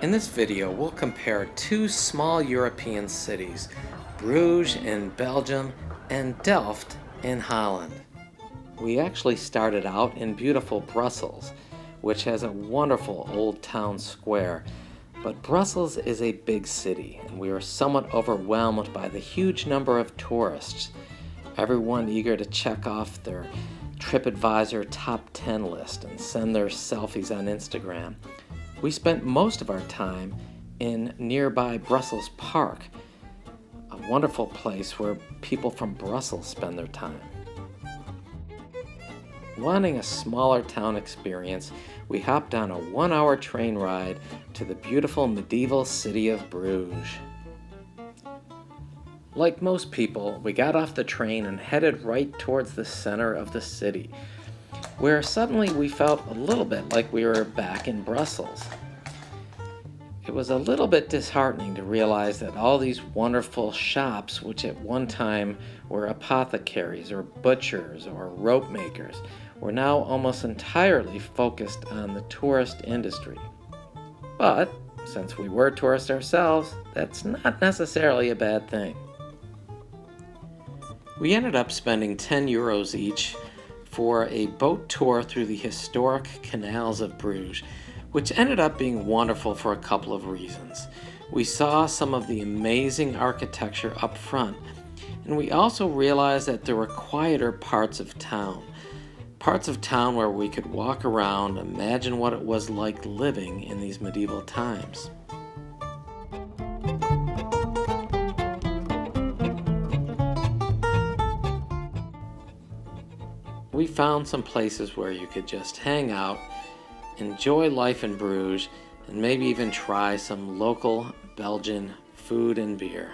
In this video, we'll compare two small European cities, Bruges in Belgium and Delft in Holland. We actually started out in beautiful Brussels, which has a wonderful old town square. But Brussels is a big city, and we were somewhat overwhelmed by the huge number of tourists, everyone eager to check off their TripAdvisor top 10 list and send their selfies on Instagram. We spent most of our time in nearby Brussels Park, a wonderful place where people from Brussels spend their time. Wanting a smaller town experience, we hopped on a 1-hour train ride to the beautiful medieval city of Bruges. Like most people, we got off the train and headed right towards the center of the city, where suddenly we felt a little bit like we were back in Brussels. It was a little bit disheartening to realize that all these wonderful shops, which at one time were apothecaries or butchers or rope makers, were now almost entirely focused on the tourist industry. But since we were tourists ourselves, that's not necessarily a bad thing. We ended up spending 10 euros each for a boat tour through the historic canals of Bruges, which ended up being wonderful for a couple of reasons. We saw some of the amazing architecture up front, and we also realized that there were quieter parts of town where we could walk around, imagine what it was like living in these medieval times. We found some places where you could just hang out, enjoy life in Bruges, and maybe even try some local Belgian food and beer.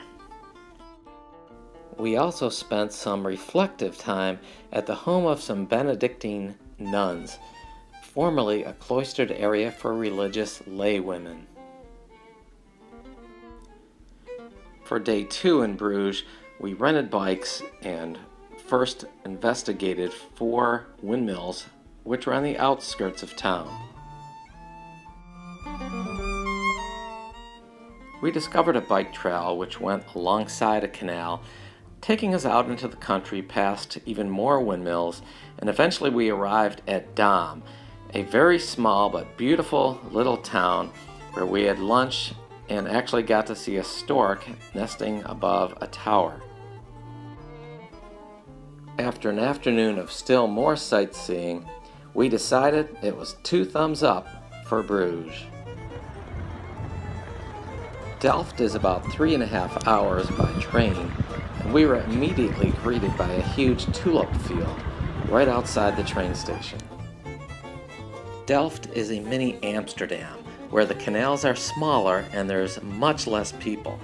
We also spent some reflective time at the home of some Benedictine nuns, formerly a cloistered area for religious laywomen. For day 2 in Bruges, we rented bikes and first investigated 4 windmills which were on the outskirts of town. We discovered a bike trail which went alongside a canal, taking us out into the country past even more windmills, and eventually we arrived at Dam, a very small but beautiful little town where we had lunch and actually got to see a stork nesting above a tower. After an afternoon of still more sightseeing, we decided it was 2 thumbs up for Bruges. Delft is about 3.5 hours by train, and we were immediately greeted by a huge tulip field right outside the train station. Delft is a mini Amsterdam, where the canals are smaller and there's much less people.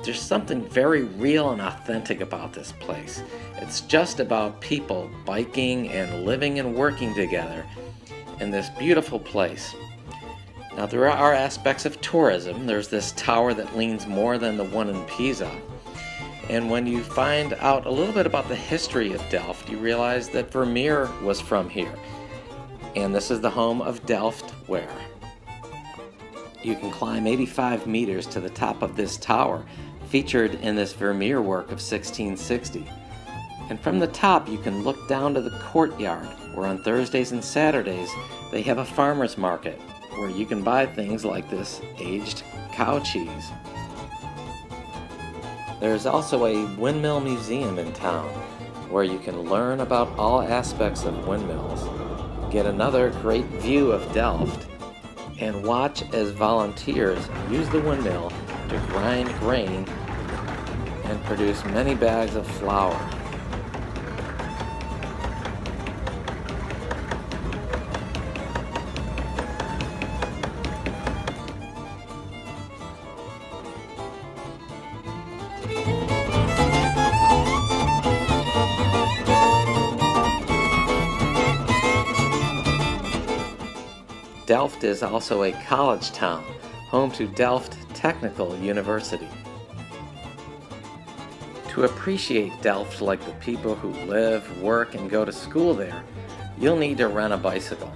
There's something very real and authentic about this place. It's just about people biking and living and working together in this beautiful place. Now there are aspects of tourism. There's this tower that leans more than the one in Pisa. And when you find out a little bit about the history of Delft, you realize that Vermeer was from here. And this is the home of Delft Ware. You can climb 85 meters to the top of this tower, featured in this Vermeer work of 1660. And from the top you can look down to the courtyard, where on Thursdays and Saturdays they have a farmer's market, where you can buy things like this aged cow cheese. There's also a windmill museum in town, where you can learn about all aspects of windmills, get another great view of Delft, and watch as volunteers use the windmill to grind grain and produce many bags of flour. Delft is also a college town, home to Delft Technical University. To appreciate Delft like the people who live, work, and go to school there, you'll need to rent a bicycle.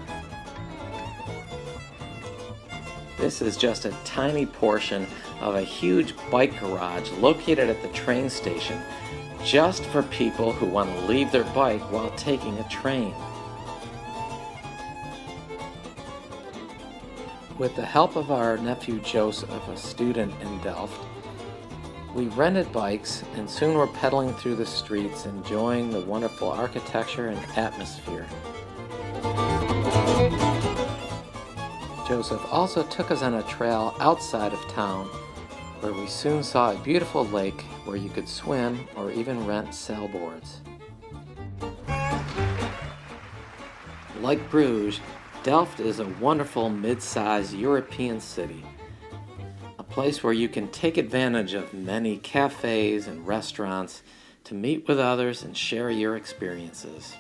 This is just a tiny portion of a huge bike garage located at the train station, just for people who want to leave their bike while taking a train. With the help of our nephew Joseph, a student in Delft, we rented bikes and soon were pedaling through the streets, enjoying the wonderful architecture and atmosphere. Joseph also took us on a trail outside of town, where we soon saw a beautiful lake where you could swim or even rent sailboards. Like Bruges, Delft is a wonderful mid-sized European city, a place where you can take advantage of many cafes and restaurants to meet with others and share your experiences.